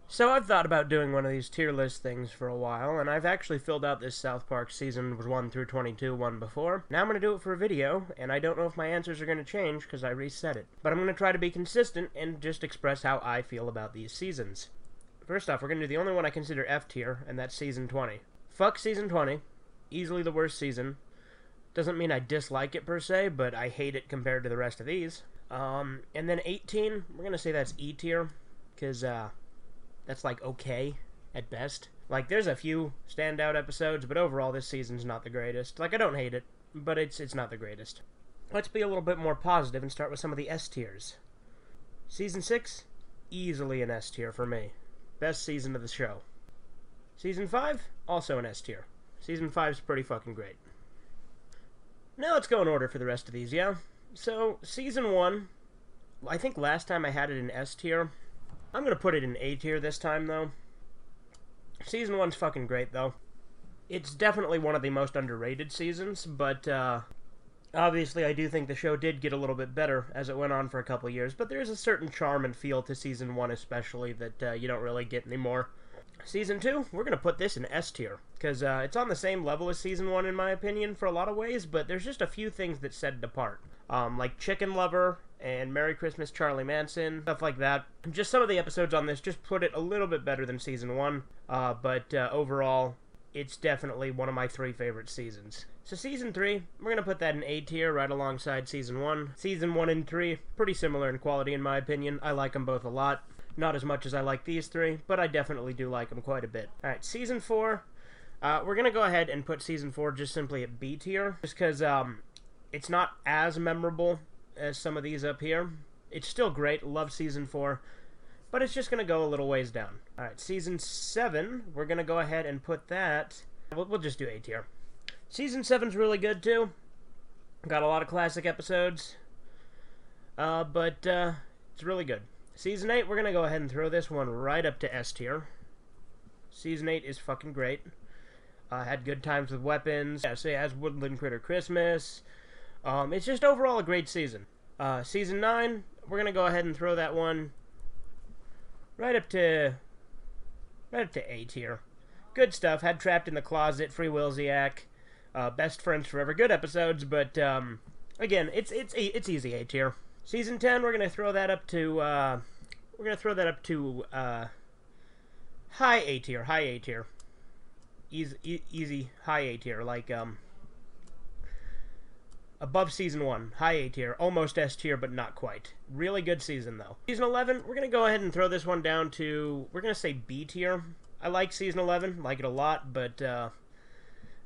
So I've thought about doing one of these tier list things for a while, and I've actually filled out this South Park season 1 through 22 one before. Now I'm going to do it for a video, and I don't know if my answers are going to change because I reset it. But I'm going to try to be consistent and just express how I feel about these seasons. First off, we're going to do the only one I consider F tier, and that's season 20. Fuck season 20. Easily the worst season. Doesn't mean I dislike it per se, but I hate it compared to the rest of these. And then 18, we're going to say that's E tier, because, that's like okay at best. Like there's a few standout episodes, but overall this season's not the greatest. Like I don't hate it, but it's not the greatest. Let's be a little bit more positive and start with some of the S tiers. Season 6, easily an S tier for me. Best season of the show. Season 5, also an S tier. Season 5's pretty fucking great. Now let's go in order for the rest of these, yeah? So, Season 1, I think last time I had it in S tier. I'm going to put it in A tier this time, though. Season 1's fucking great, though. It's definitely one of the most underrated seasons, but, obviously I do think the show did get a little bit better as it went on for a couple years, but there's a certain charm and feel to Season 1 especially that you don't really get anymore. Season 2, we're going to put this in S tier, because it's on the same level as Season 1 in my opinion for a lot of ways, but there's just a few things that set it apart. Like Chicken Lover and Merry Christmas Charlie Manson, stuff like that. Just some of the episodes on this just put it a little bit better than Season 1, but overall, it's definitely one of my 3 favorite seasons. So Season 3, we're going to put that in A tier right alongside Season 1. Season 1 and 3, pretty similar in quality in my opinion. I like them both a lot. Not as much as I like these 3, but I definitely do like them quite a bit. Alright, Season 4, we're going to go ahead and put Season 4 just simply at B tier, just because it's not as memorable as some of these up here. It's still great, love Season 4, but it's just going to go a little ways down. Alright, Season 7, we're going to go ahead and put that, we'll just do A tier. Season 7's really good too. Got a lot of classic episodes, but it's really good. Season 8, we're going to go ahead and throw this one right up to S tier. Season 8 is fucking great. Had good times with weapons. Yeah, so it has Woodland Critter Christmas. It's just overall a great season. Season 9, we're going to go ahead and throw that one right up to A tier. Good stuff. Had Trapped in the Closet, Free Willsiak, Best Friends Forever. Good episodes, but again, it's easy A tier. Season 10, we're gonna throw that up to high A tier, easy high A tier, like above Season 1, high A tier, almost S tier, but not quite. Really good season though. Season 11, we're gonna go ahead and throw this one down to, we're gonna say B tier. I like Season 11, like it a lot, but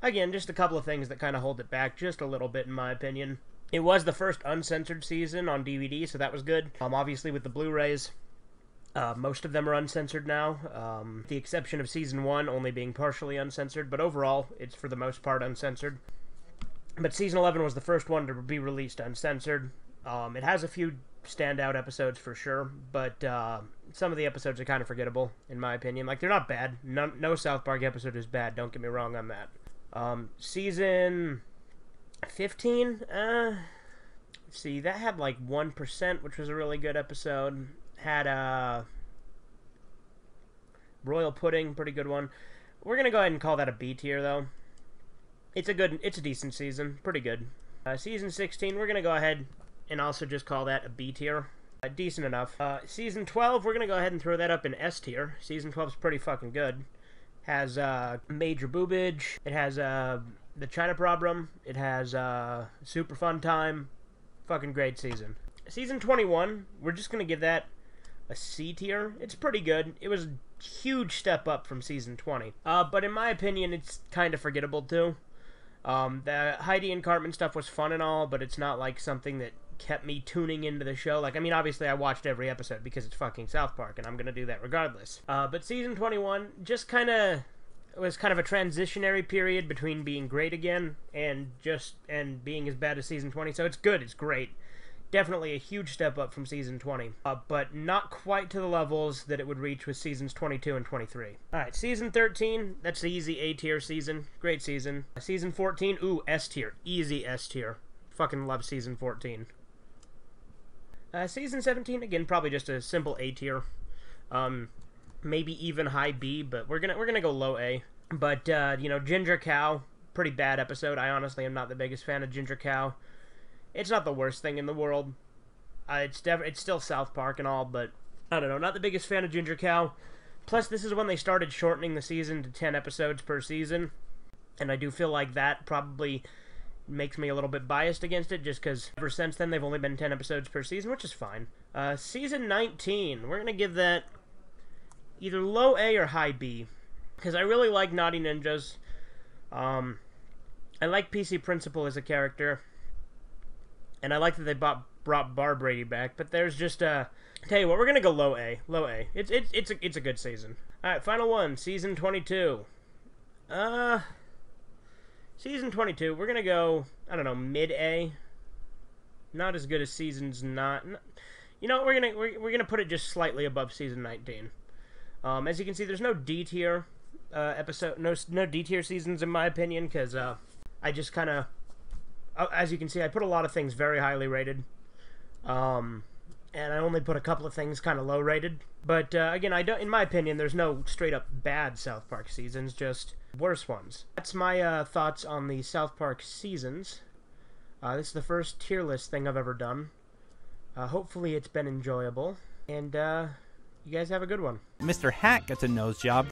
again, just a couple of things that kind of hold it back just a little bit in my opinion. It was the first uncensored season on DVD, so that was good. Obviously, with the Blu-rays, most of them are uncensored now, with the exception of Season 1 only being partially uncensored, but overall, it's for the most part uncensored. But Season 11 was the first one to be released uncensored. It has a few standout episodes for sure, but some of the episodes are kind of forgettable, in my opinion. Like, they're not bad. No South Park episode is bad, don't get me wrong on that. Season 15, see, that had like 1%, which was a really good episode. Had Royal Pudding, pretty good one. We're gonna go ahead and call that a B tier though. It's a decent season, pretty good. Season 16, we're gonna go ahead and also just call that a B tier. Decent enough. Season 12, we're gonna go ahead and throw that up in S tier. Season 12's pretty fucking good. Has Major Boobage. It has The China Problem. It has Super Fun Time. Fucking great season. Season 21, we're just going to give that a C tier. It's pretty good. It was a huge step up from Season 20. But in my opinion, it's kind of forgettable too. The Heidi and Cartman stuff was fun and all, but it's not like something that kept me tuning into the show. Like, I mean, obviously I watched every episode because it's fucking South Park, and I'm going to do that regardless. But Season 21 just it was kind of a transitionary period between being great again and being as bad as Season 20. So it's good, it's great. Definitely a huge step up from Season 20, but not quite to the levels that it would reach with Seasons 22 and 23. Alright, Season 13, that's the easy A tier season. Great season. Season 14, ooh, S tier. Easy S tier. Fucking love Season 14. Season 17, again, probably just a simple A tier. maybe even high B, but we're gonna go low A. But you know, Ginger Cow, pretty bad episode. I honestly am not the biggest fan of Ginger Cow. It's not the worst thing in the world. It's still South Park and all, but I don't know, not the biggest fan of Ginger Cow. Plus, this is when they started shortening the season to 10 episodes per season, and I do feel like that probably makes me a little bit biased against it, just because ever since then they've only been 10 episodes per season, which is fine. Season 19, we're gonna give that either low A or high B, because I really like Naughty Ninjas. I like PC Principal as a character, and I like that they brought Bar Brady back, but there's just tell you what, we're gonna go low A. Low A. It's a good season. Alright, final one, season 22. Season 22, we're gonna go, I don't know, mid A. Not as good as seasons not. You know, we're gonna put it just slightly above season 19. As you can see, there's no D tier episode, no D tier seasons in my opinion, because I just kind of, as you can see, I put a lot of things very highly rated. And I only put a couple of things kind of low rated. But again, in my opinion, there's no straight up bad South Park seasons, just worse ones. That's my thoughts on the South Park seasons. This is the first tier list thing I've ever done. Hopefully it's been enjoyable, and you guys have a good one. Mr. Hat gets a nose job.